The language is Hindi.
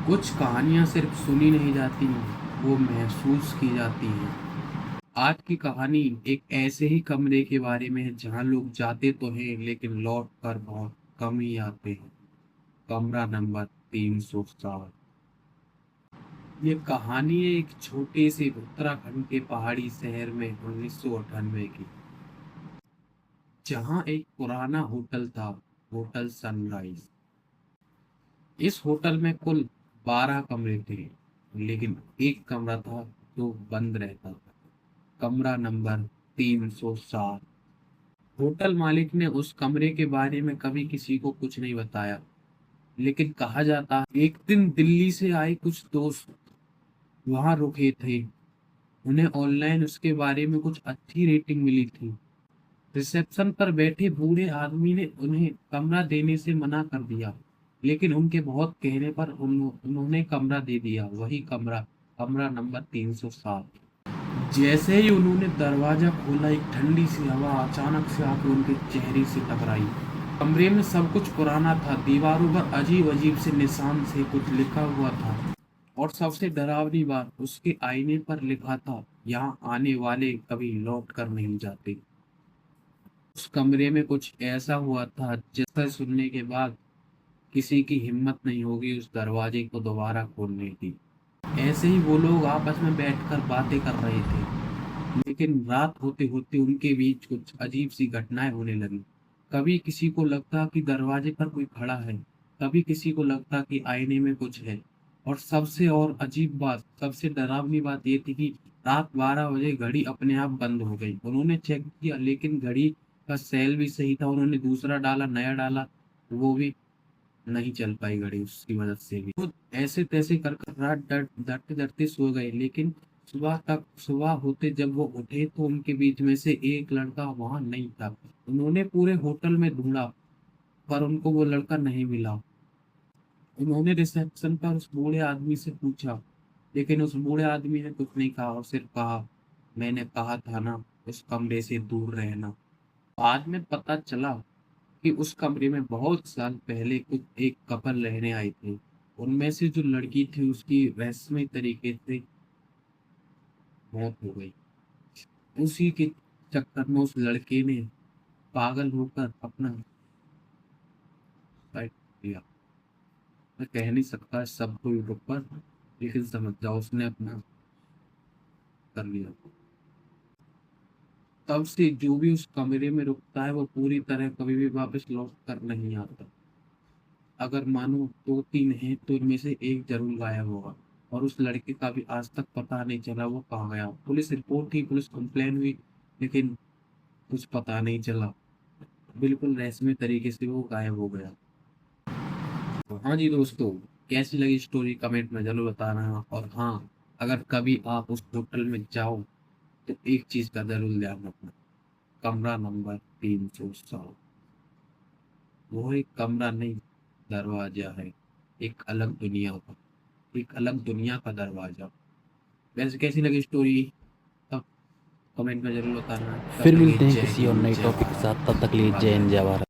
कुछ कहानियाँ सिर्फ सुनी नहीं जाती, वो महसूस की जाती हैं। आज की कहानी एक ऐसे ही कमरे के बारे में है जहाँ लोग जाते तो हैं लेकिन लौट कर बहुत कम ही आते हैं। कमरा नंबर 307। ये कहानी है एक छोटे से उत्तराखंड के पहाड़ी शहर में 1998 की, जहाँ एक पुराना होटल था, होटल सनराइज। इस होटल में कुल 12 कमरे थे, लेकिन एक कमरा था जो बंद रहता था। कमरा नंबर 307। होटल मालिक ने उस कमरे के बारे में कभी किसी को कुछ नहीं बताया, लेकिन कहा जाता है एक दिन दिल्ली से आए कुछ दोस्त वहां रुके थे। उन्हें ऑनलाइन उसके बारे में कुछ अच्छी रेटिंग मिली थी। रिसेप्शन पर बैठे बूढ़े आदमी ने उन्हें कमरा देने से मना कर दिया, लेकिन उनके बहुत कहने पर उन्होंने कमरा दे दिया। वही कमरा, कमरा नंबर 307। जैसे ही उन्होंने दरवाजा खोला, एक ठंडी सी हवा अचानक से आकर उनके चेहरे से टकराई। कमरे में सब कुछ पुराना था, दीवारों पर अजीब अजीब से निशान से कुछ लिखा हुआ था, और सबसे डरावनी बात, उसके आईने पर लिखा था, यहाँ आने वाले कभी लौट कर नहीं जाते। उस कमरे में कुछ ऐसा हुआ था जिसका सुनने के बाद किसी की हिम्मत नहीं होगी उस दरवाजे को दोबारा खोलने की। ऐसे ही वो लोग आपस में बैठकर बातें कर रहे थे, लेकिन रात होते होते उनके बीच कुछ अजीब सी घटनाएं होने लगी। कभी किसी को लगता कि दरवाजे पर कोई खड़ा है, कभी किसी को लगता कि आईने में कुछ है। और सबसे और अजीब बात, सबसे डरावनी बात ये थी कि रात 12 बजे घड़ी अपने आप बंद हो गई। उन्होंने चेक किया, लेकिन घड़ी का सेल भी सही था। उन्होंने दूसरा डाला, नया डाला, वो भी नहीं चल पाई घड़ी उसकी मदद से भी। तो ऐसे तैसे कर कर रात डरते डरते सो गए, लेकिन सुबह होते जब वो उठे तो उनके बीच में से एक लड़का वहां नहीं था। उन्होंने पूरे होटल में ढूंढा, पर उनको वो लड़का नहीं मिला। उन्होंने रिसेप्शन पर उस बूढ़े आदमी से पूछा, लेकिन उस बूढ़े आदमी ने कुछ नहीं कहा और सिर्फ कहा, मैंने कहा था ना, उस कमरे से दूर रहना। बाद में पता चला कि उस कमरे में बहुत साल पहले कुछ एक कपल रहने आए थे। उनमें से जो लड़की थी उसकी रहस्यमय तरीके से मौत हो गई। उसी के चक्कर में उस लड़के ने पागल होकर अपना सुसाइड किया। मैं कह नहीं सकता इस सब को यूट्यूब पर, लेकिन समझ जाओ उसने अपना कर लिया। तब से जो भी उस कमरे में रुकता है वो पूरी तरह कभी भी वापस लौट कर नहीं आता। अगर मानो दो तीन हैं तो इनमें से एक जरूर गायब होगा, और उस लड़के का भी आज तक पता नहीं चला वो कहाँ गया। पुलिस रिपोर्ट हुई, पुलिस कंप्लेन हुई, लेकिन कुछ पता नहीं चला। बिल्कुल रहस्यमय तरीके से वो गायब हो गया। तो हाँ जी दोस्तों, कैसी लगी स्टोरी कमेंट में जरूर बताना। और हाँ, अगर कभी आप उस होटल में जाओ तो एक चीज का जरूर ध्यान रखना, कमरा नंबर 307। वो एक कमरा नहीं, दरवाजा है, एक अलग दुनिया का, एक अलग दुनिया का दरवाजा। वैसे कैसी लगी स्टोरी, तब कमेंट में जरूर बताना। तब फिर के लिए मिलते हैं जय किसी और हिंद नए जय टॉपिक के साथ, तब तक के लिए भारत। जय बाय हिंद जय बाय। भारत।